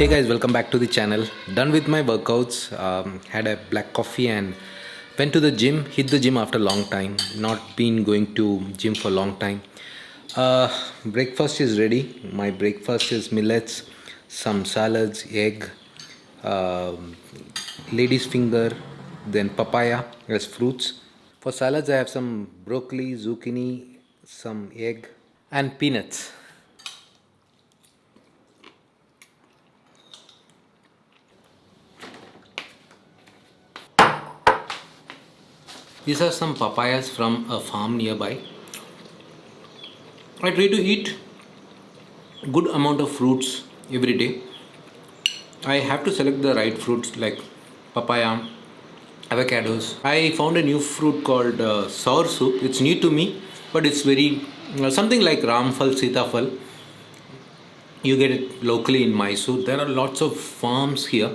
Hey guys, welcome back to the channel. Done with my workouts, had a black coffee and went to the gym. Hit the gym after a long time. Not been going to gym for a long time. Breakfast is ready. My breakfast is millets, some salads, egg, um lady's finger, then papaya as fruits. For salads, I have some broccoli, zucchini, some egg, and peanuts. These are some papayas from a farm nearby. I try to eat good amount of fruits every day. I have to select the right fruits like papaya, avocados. I found a new fruit called sour soup. It's new to me, but it's very something like Ramphal, Sitafal. You get it locally in Mysore. There are lots of farms here.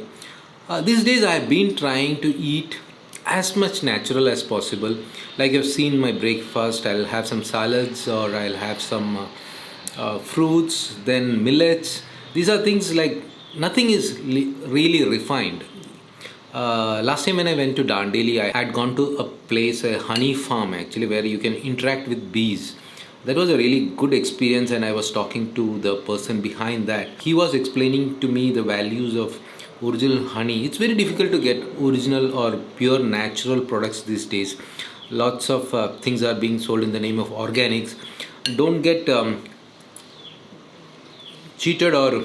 These days, I have been trying to eat as much natural as possible. Like you've seen my breakfast, I'll have some salads or I'll have some fruits, then millets. These are things like nothing is really refined. Last time when I went to Dandeli, I had gone to a place, a honey farm actually, where you can interact with bees. That was a really good experience, and I was talking to the person behind that. He was explaining to me the values of original honey. It's very difficult to get original or pure natural products these days. Lots of things are being sold in the name of organics. Don't get cheated or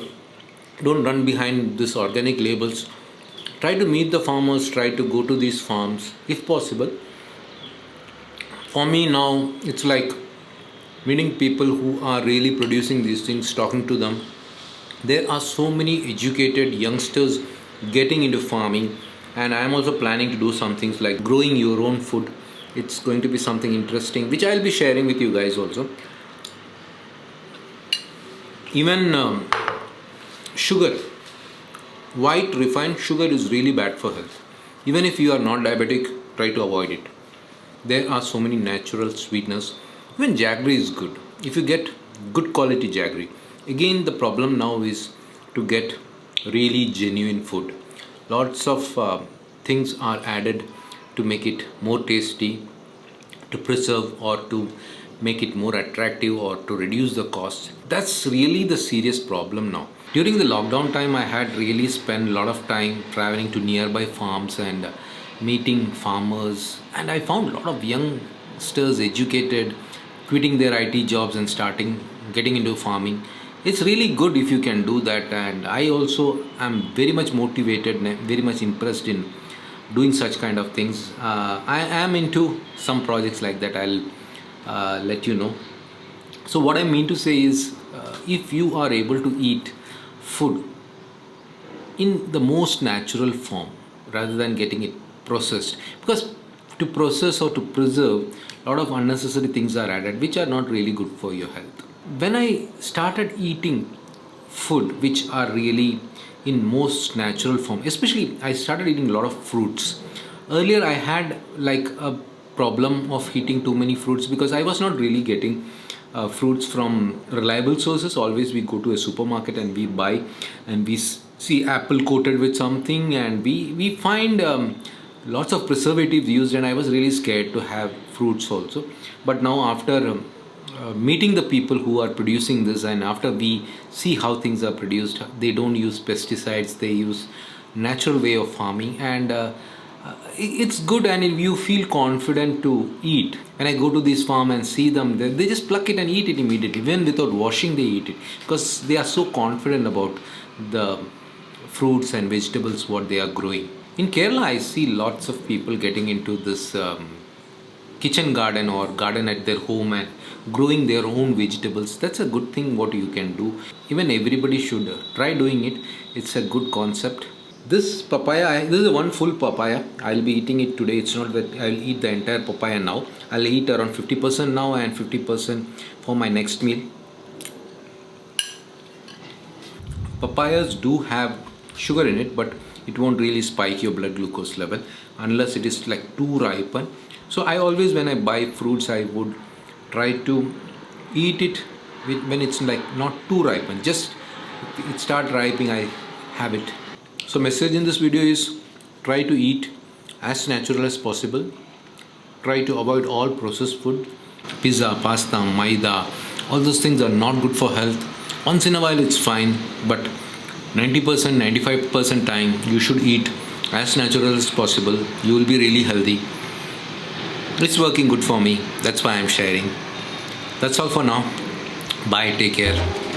don't run behind these organic labels. Try to meet the farmers, try to go to these farms if possible. For me now, it's like meeting people who are really producing these things, talking to them. There are so many educated youngsters getting into farming, and I am also planning to do some things like growing your own food. It's going to be something interesting, which I'll be sharing with you guys also. Even sugar, white refined sugar is really bad for health. Even if you are not diabetic, try to avoid it. There are so many natural sweeteners. Even jaggery is good if you get good quality jaggery. Again, the problem now is to get really genuine food. Lots of things are added to make it more tasty, to preserve or to make it more attractive or to reduce the cost. That's really the serious problem now. During the lockdown time, I had really spent a lot of time traveling to nearby farms and meeting farmers, and I found a lot of youngsters educated quitting their IT jobs and starting getting into farming. It's really good if you can do that, and I also am very much motivated and very much impressed in doing such kind of things. I am into some projects like that. I'll let you know. So what I mean to say is, if you are able to eat food in the most natural form rather than getting it processed, because to process or to preserve, a lot of unnecessary things are added which are not really good for your health. When I started eating food which are really in most natural form, especially I started eating a lot of fruits. Earlier I had like a problem of eating too many fruits because I was not really getting fruits from reliable sources. Always we go to a supermarket and we buy, and we see apple coated with something, and we find lots of preservatives used, and I was really scared to have fruits also. But now after meeting the people who are producing this, and after we see how things are produced, they don't use pesticides, they use natural way of farming, and it's good, and you feel confident to eat. When I go to this farm and see them, they just pluck it and eat it immediately, even without washing they eat it, because they are so confident about the fruits and vegetables what they are growing. In Kerala, I see lots of people getting into this kitchen garden or garden at their home and growing their own vegetables. That's a good thing what you can do. Even everybody should try doing it. It's a good concept. This papaya, this is one full papaya. I'll be eating it today. It's not that I'll eat the entire papaya now. I'll eat around 50% now and 50% for my next meal. Papayas do have sugar in it, but it won't really spike your blood glucose level unless it is like too ripen. So I always, when I buy fruits, I would try to eat it when it's like not too ripen. Just it start ripening, I habit. So message in this video is try to eat as natural as possible. Try to avoid all processed food. Pizza, pasta, maida, all those things are not good for health. Once in a while it's fine, but 90%, 95% time you should eat as natural as possible. You will be really healthy. It's working good for me. That's why I'm sharing. That's all for now. Bye. Take care.